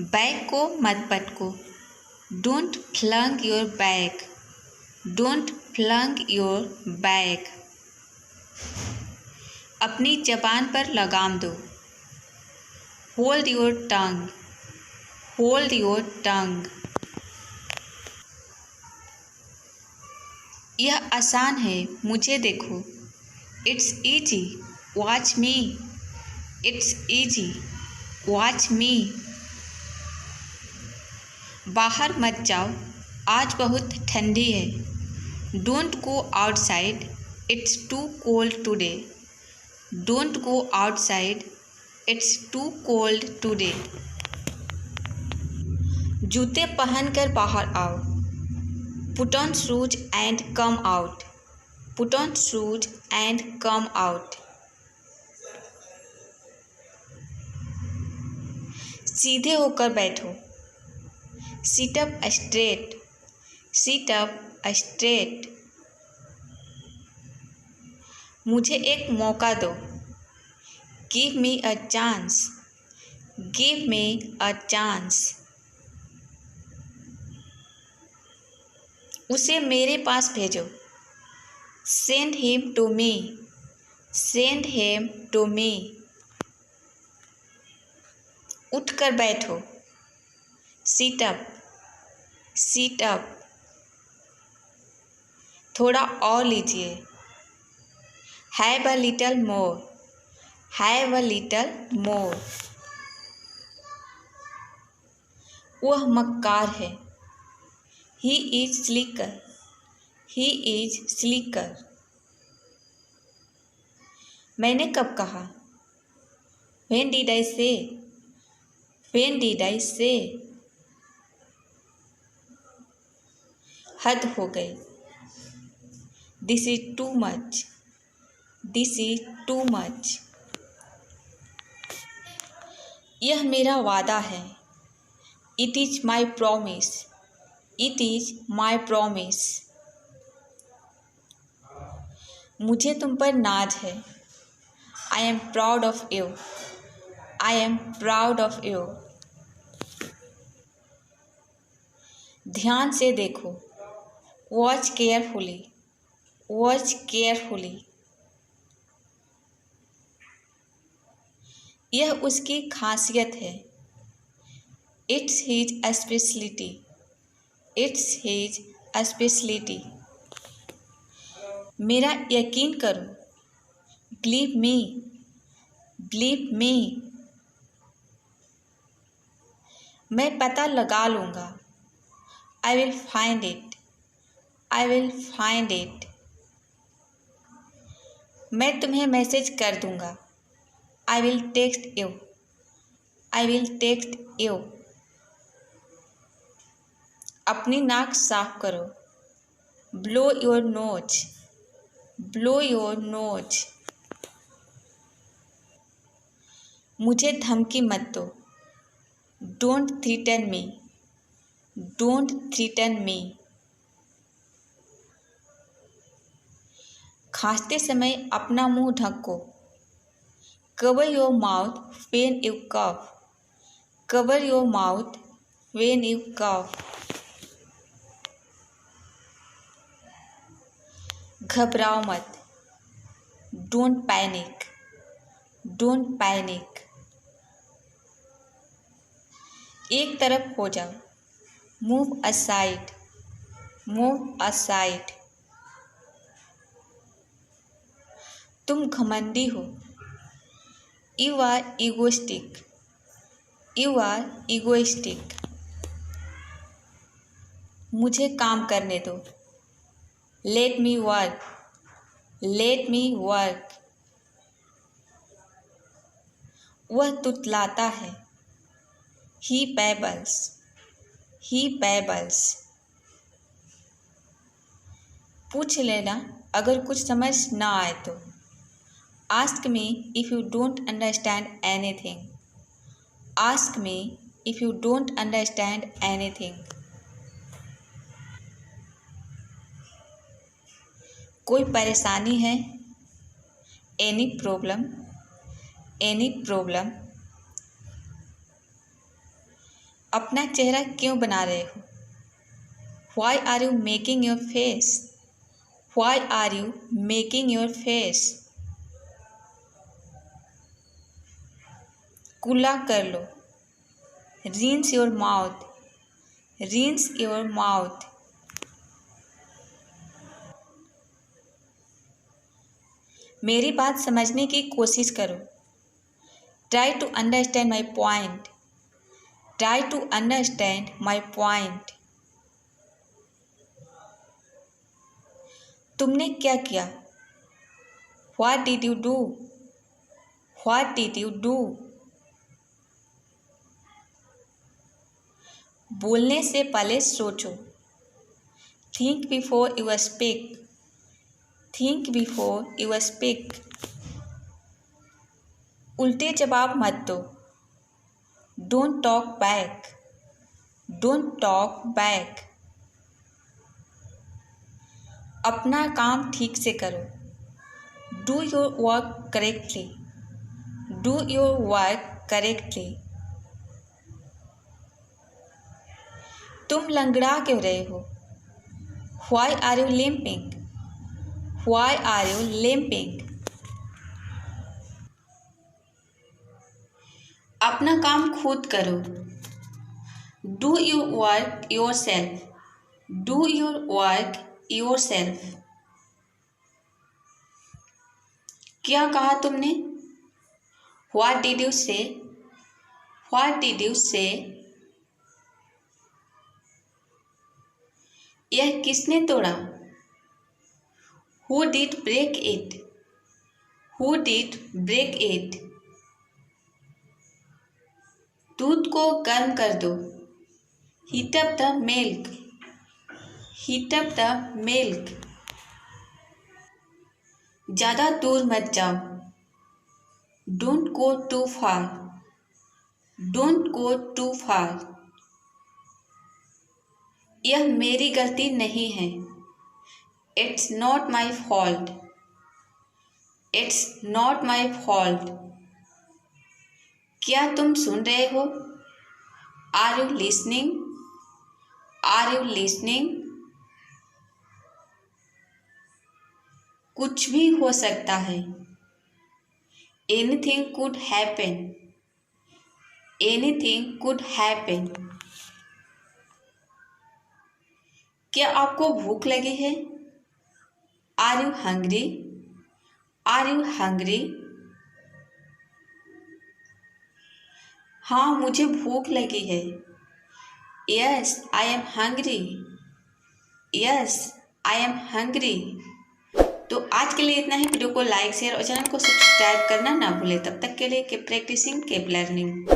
Bag को मत पटको। Don't flunk your bag. Don't flunk your bag. अपनी जबान पर लगाम दो। Hold your tongue. Hold your tongue. यह आसान है, मुझे देखो। It's easy, watch me. It's easy, watch me. बाहर मत जाओ, आज बहुत ठंडी है। Don't go outside, it's too cold today. Don't go outside, it's too cold today. जूते पहनकर बाहर आओ। Put on shoes and come out. Put on shoes and come out. सीधे होकर बैठो। Sit up straight. Sit up straight. मुझे एक मौका दो। Give me a chance. Give me a chance. उसे मेरे पास भेजो। Send him to me. Send him to me. उठकर बैठो। Sit up. Sit up. थोड़ा और लीजिए। Have a little more. Have a little more. वह मक्कार है। He is slicker. He is slicker. मैंने कब कहा? व्हेन डिड आई से? व्हेन डिड आई से? हद हो गई। This is too much. This is too much. यह मेरा वादा है। It is my promise. It is my promise. मुझे तुम पर नाज है। I am proud of you. I am proud of you. ध्यान से देखो। Watch carefully. Watch carefully. यह उसकी खासियत है। It's his speciality. It's his speciality. मेरा यकीन करो। Believe me. Believe me. मैं पता लगा लूँगा। आई will find it. I will find it. मैं तुम्हें मैसेज कर दूँगा। I will text you. I will text you. अपनी नाक साफ करो। Blow your nose. Blow your nose. मुझे धमकी मत दो। Don't threaten me. Don't threaten me. खांसते समय अपना मुंह ढको। Cover your mouth when you cough. Cover your mouth when you cough. घबराओ मत। Don't panic. Don't panic. एक तरफ हो जाओ। Move aside. Move aside. तुम घमंडी हो। You are egoistic. You are egoistic. मुझे काम करने दो। Let me work. Let me work. वह तुतलाता है। ही बैबल्स। ही बैबल्स। पूछ लेना अगर कुछ समझ ना आए तो। Ask me if you don't understand anything. Ask me if you don't understand anything. कोई परेशानी है? Any problem. Any problem. अपना चेहरा क्यों बना रहे हो? Why are you making your face? Why are you making your face? कुल्ला कर लो। Rinse your mouth. Rinse your mouth. मेरी बात समझने की कोशिश करो। Try to understand my point. Try to understand my point. तुमने क्या किया? What did you do? What did you do? बोलने से पहले सोचो। Think before you speak. Think before you speak. उल्टे जवाब मत दो। Don't talk back. Don't talk back. अपना काम ठीक से करो। Do your work correctly. Do your work correctly. तुम लंगड़ा क्यों रहे हो? Why are you limping? Why are you limping? अपना काम खुद करो। Do your work yourself. Do your work yourself. क्या कहा तुमने? What did you say? What did you say? यह किसने तोड़ा? Who did break it? Who did break it? दूध को गर्म कर दो। Heat up the milk. Heat up the milk. ज़्यादा दूर मत जाओ। Don't go too far. Don't go too far. यह मेरी गलती नहीं है। It's not my fault. It's not my fault. क्या तुम सुन रहे हो? Are you listening? Are you listening? कुछ भी हो सकता है। Anything could happen. Anything could happen. क्या आपको भूख लगी है? Are you hungry? Are you hungry? हाँ, मुझे भूख लगी है। Yes, I am hungry. Yes, I am hungry. तो आज के लिए इतना ही। वीडियो को लाइक शेयर और चैनल को सब्सक्राइब करना ना भूलें। तब तक के लिए कीप प्रैक्टिसिंग, कीप लर्निंग।